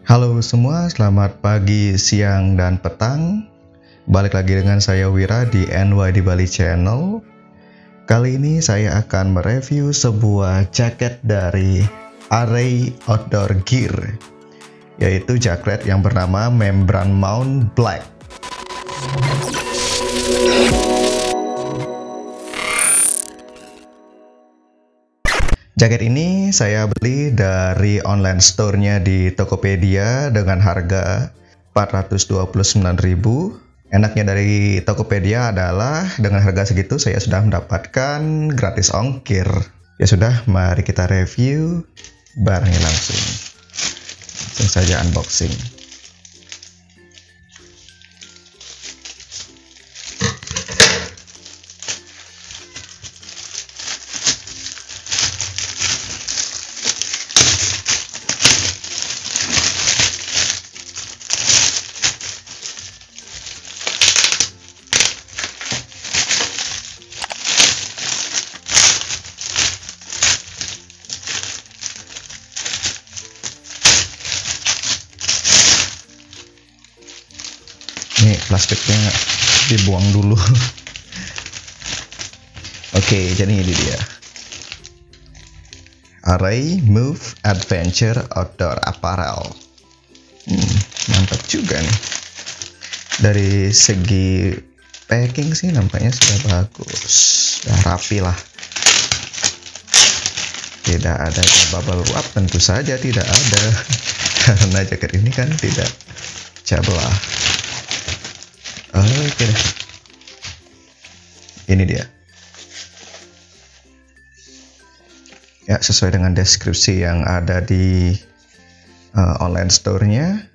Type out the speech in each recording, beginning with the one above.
Halo semua, selamat pagi, siang, dan petang. Balik lagi dengan saya Wira di NY di Bali Channel. Kali ini saya akan mereview sebuah jaket dari Array Outdoor Gear, yaitu jaket yang bernama Membran Mount Black. Jaket ini saya beli dari online store-nya di Tokopedia dengan harga 429.000. Enaknya dari Tokopedia adalah dengan harga segitu saya sudah mendapatkan gratis ongkir. Ya sudah, mari kita review barangnya langsung. Langsung saja unboxing. Nih plastiknya dibuang dulu. Oke, jadi ini dia Array Move Adventure Outdoor Apparel. Mantap juga nih. Dari segi packing sih nampaknya sudah bagus, sudah rapi lah. Tidak ada bubble wrap, tentu saja tidak ada karena jaket ini kan tidak cablah. Oke deh. Ini dia. Ya, sesuai dengan deskripsi yang ada di online store-nya,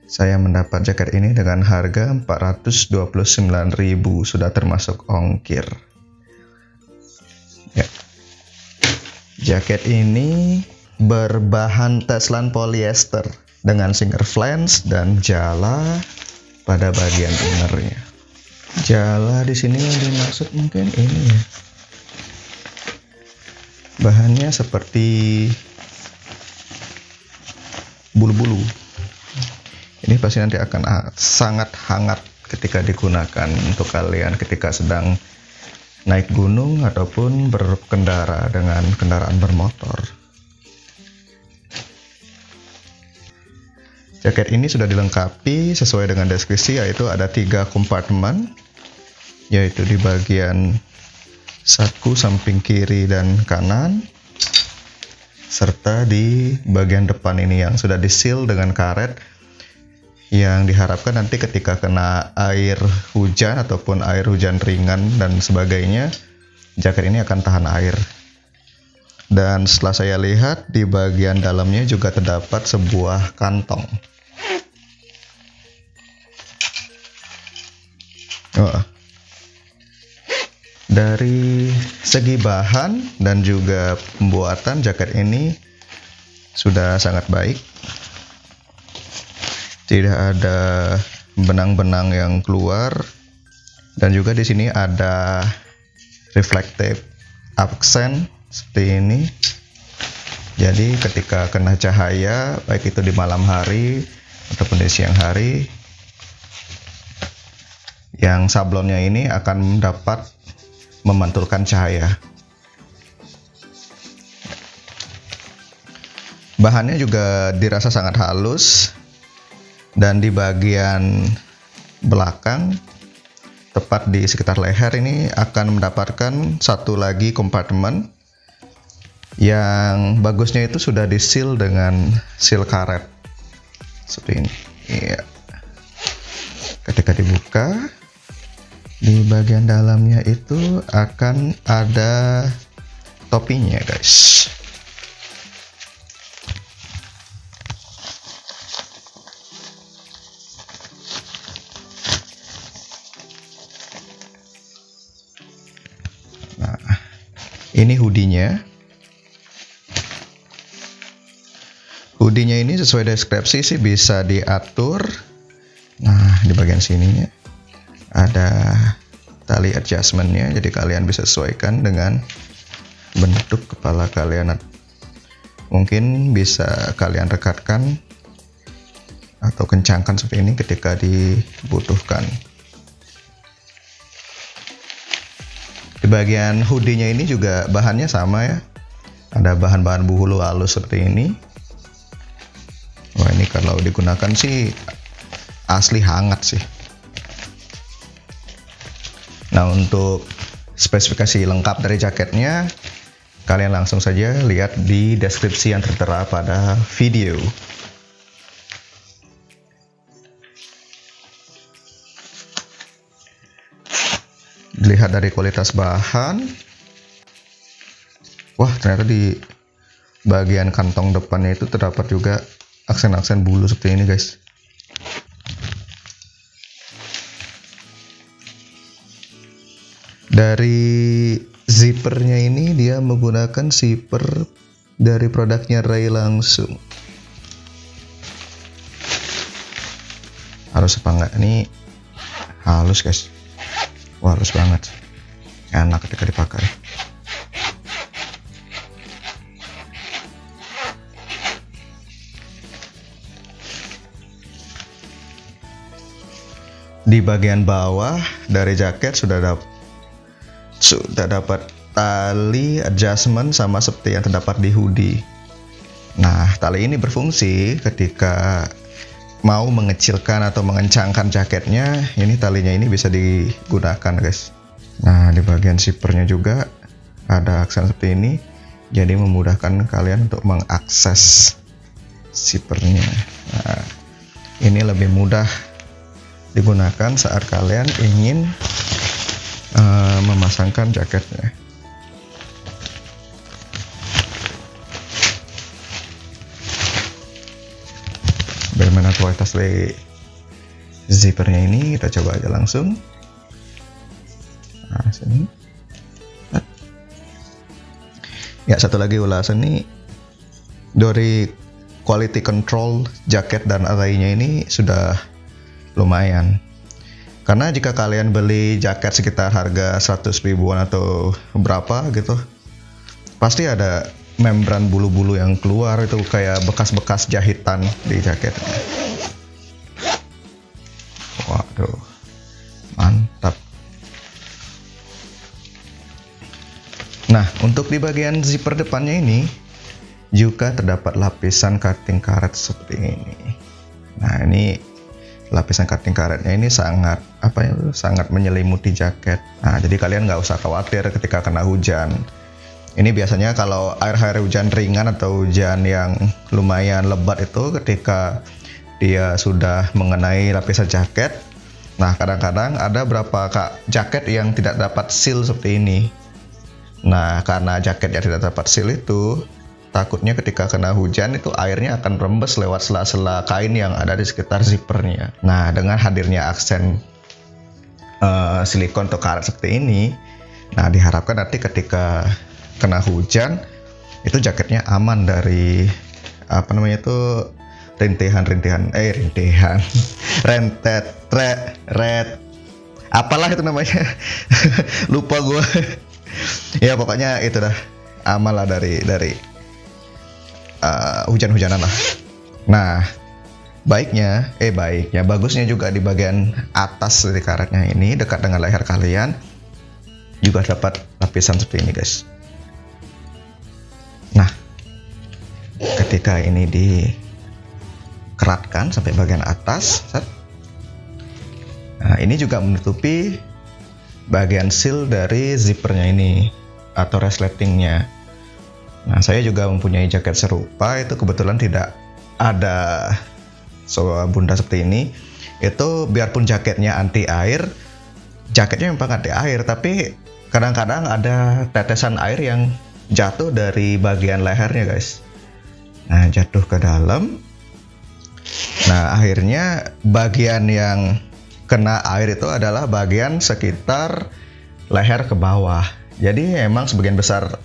saya mendapat jaket ini dengan harga 429.000, sudah termasuk ongkir. Ya. Jaket ini berbahan Teslan polyester dengan single flange dan jala pada bagian innernya. Jala di sini yang dimaksud mungkin ini ya. Bahannya seperti bulu-bulu. Ini pasti nanti akan sangat hangat ketika digunakan untuk kalian ketika sedang naik gunung ataupun berkendara dengan kendaraan bermotor. Jaket ini sudah dilengkapi sesuai dengan deskripsi, yaitu ada 3 kompartemen, yaitu di bagian saku samping kiri dan kanan, serta di bagian depan ini yang sudah di-seal dengan karet, yang diharapkan nanti ketika kena air hujan ataupun air hujan ringan dan sebagainya, jaket ini akan tahan air. Dan setelah saya lihat, di bagian dalamnya juga terdapat sebuah kantong. Dari segi bahan dan juga pembuatan, jaket ini sudah sangat baik. Tidak ada benang-benang yang keluar, dan juga di sini ada reflective accent seperti ini. Jadi ketika kena cahaya, baik itu di malam hari ataupun di siang hari, yang sablonnya ini akan dapat memantulkan cahaya. Bahannya juga dirasa sangat halus, dan di bagian belakang, tepat di sekitar leher ini akan mendapatkan satu lagi kompartemen yang bagusnya itu sudah di-seal dengan seal karet seperti ini. Iya. Ketika dibuka, di bagian dalamnya itu akan ada topinya, guys. Nah, ini hoodie-nya. Hoodie-nya ini sesuai deskripsi sih bisa diatur. Nah, di bagian sininya ada tali adjustment-nya, jadi kalian bisa sesuaikan dengan bentuk kepala kalian. Mungkin bisa kalian rekatkan atau kencangkan seperti ini ketika dibutuhkan. Di bagian hoodie-nya ini juga bahannya sama ya, ada bahan-bahan buhulu halus seperti ini. Wah, ini kalau digunakan sih asli hangat sih. Nah, untuk spesifikasi lengkap dari jaketnya, kalian langsung saja lihat di deskripsi yang tertera pada video. Dilihat dari kualitas bahan, wah ternyata di bagian kantong depannya itu terdapat juga aksen-aksen bulu seperti ini guys. Dari zippernya ini dia menggunakan zipper dari produknya Ray langsung. Harus apa enggak? Ini halus guys. Wah, halus banget. Enak ketika dipakai. Di bagian bawah dari jaket sudah dapat tali adjustment sama seperti yang terdapat di hoodie. Nah, tali ini berfungsi ketika mau mengecilkan atau mengencangkan jaketnya. Ini talinya ini bisa digunakan guys. Nah, di bagian zippernya juga ada aksen seperti ini, jadi memudahkan kalian untuk mengakses zippernya. Nah, ini lebih mudah digunakan saat kalian ingin memasangkan jaketnya. Bagaimana kualitas dari zippernya ini, kita coba aja langsung. Nah, sini. Ya, satu lagi ulasan nih, dari quality control jaket dan arraynya ini sudah lumayan. Karena jika kalian beli jaket sekitar harga 100 ribuan atau berapa gitu, pasti ada membran bulu-bulu yang keluar, itu kayak bekas-bekas jahitan di jaketnya. Waduh, mantap. Nah, untuk di bagian zipper depannya ini juga terdapat lapisan cutting karet seperti ini. Nah, ini lapisan cutting karetnya ini sangat sangat menyelimuti jaket. Nah, jadi kalian nggak usah khawatir ketika kena hujan. Ini biasanya kalau air hujan ringan atau hujan yang lumayan lebat itu, ketika dia sudah mengenai lapisan jaket, nah kadang-kadang ada beberapa jaket yang tidak dapat seal seperti ini. Nah, karena jaket yang tidak dapat seal itu, takutnya ketika kena hujan itu airnya akan rembes lewat sela-sela kain yang ada di sekitar zippernya. Nah, dengan hadirnya aksen silikon atau karet seperti ini, nah diharapkan nanti ketika kena hujan itu jaketnya aman dari rentet, apalah itu namanya. Lupa gue. Ya pokoknya itu dah, aman lah dari hujan-hujanan lah. Nah, bagusnya juga di bagian atas dari karetnya ini, dekat dengan leher kalian, juga dapat lapisan seperti ini guys. Nah, ketika ini dikeratkan sampai bagian atas, nah ini juga menutupi bagian seal dari zippernya ini atau resletingnya. Nah, saya juga mempunyai jaket serupa, itu kebetulan tidak ada bunda seperti ini. Itu biarpun jaketnya anti air, jaketnya memang anti air, tapi kadang-kadang ada tetesan air yang jatuh dari bagian lehernya guys. Nah, jatuh ke dalam. Nah, akhirnya bagian yang kena air itu adalah bagian sekitar leher ke bawah. Jadi emang sebagian besar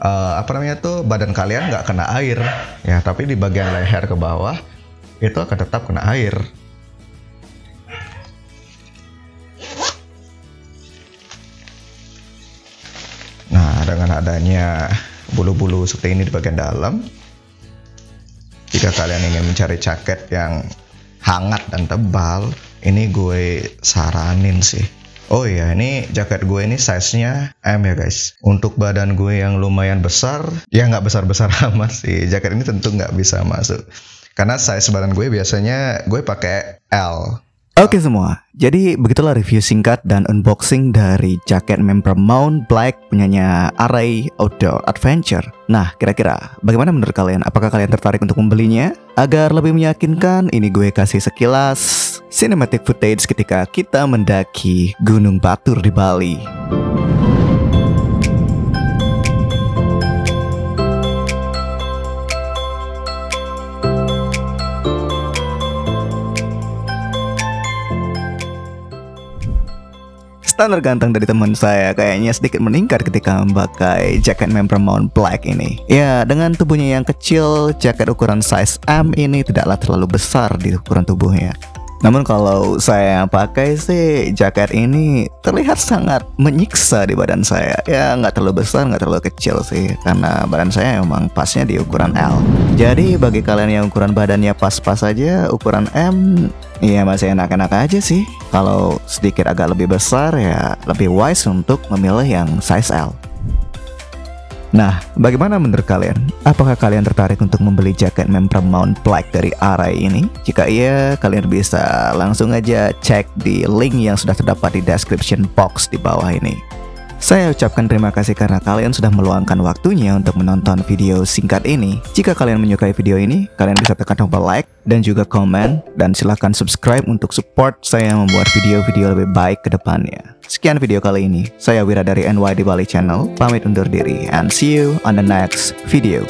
badan kalian nggak kena air ya, tapi di bagian leher ke bawah itu akan tetap kena air. Nah, dengan adanya bulu-bulu seperti ini di bagian dalam, jika kalian ingin mencari jaket yang hangat dan tebal, ini gue saranin sih. Oh iya, ini jaket gue ini size-nya M ya guys. Untuk badan gue yang lumayan besar, ya nggak besar-besar amat sih, jaket ini tentu nggak bisa masuk. Karena size badan gue biasanya gue pakai L. Oke semua, jadi begitulah review singkat dan unboxing dari jaket Membermount Black punyanya Array Outdoor Adventure. Nah, kira-kira bagaimana menurut kalian? Apakah kalian tertarik untuk membelinya? Agar lebih meyakinkan, ini gue kasih sekilas cinematic footage ketika kita mendaki Gunung Batur di Bali. Standar ganteng dari teman saya kayaknya sedikit meningkat ketika memakai jaket Membermount Black ini. Ya, dengan tubuhnya yang kecil, jaket ukuran size M ini tidaklah terlalu besar di ukuran tubuhnya. Namun kalau saya pakai sih, jaket ini terlihat sangat menyiksa di badan saya. Ya nggak terlalu besar, nggak terlalu kecil sih, karena badan saya emang pasnya di ukuran L. Jadi bagi kalian yang ukuran badannya pas-pas aja, ukuran M, ya masih enak-enak aja sih. Kalau sedikit agak lebih besar ya lebih wise untuk memilih yang size L. Nah, bagaimana menurut kalian? Apakah kalian tertarik untuk membeli jaket Membermount Black dari Array ini? Jika iya, kalian bisa langsung aja cek di link yang sudah terdapat di description box di bawah ini. Saya ucapkan terima kasih karena kalian sudah meluangkan waktunya untuk menonton video singkat ini. Jika kalian menyukai video ini, kalian bisa tekan tombol like dan juga komen, dan silahkan subscribe untuk support saya membuat video-video lebih baik ke depannya. Sekian video kali ini, saya Wira dari NY di Bali Channel, pamit undur diri, and see you on the next video.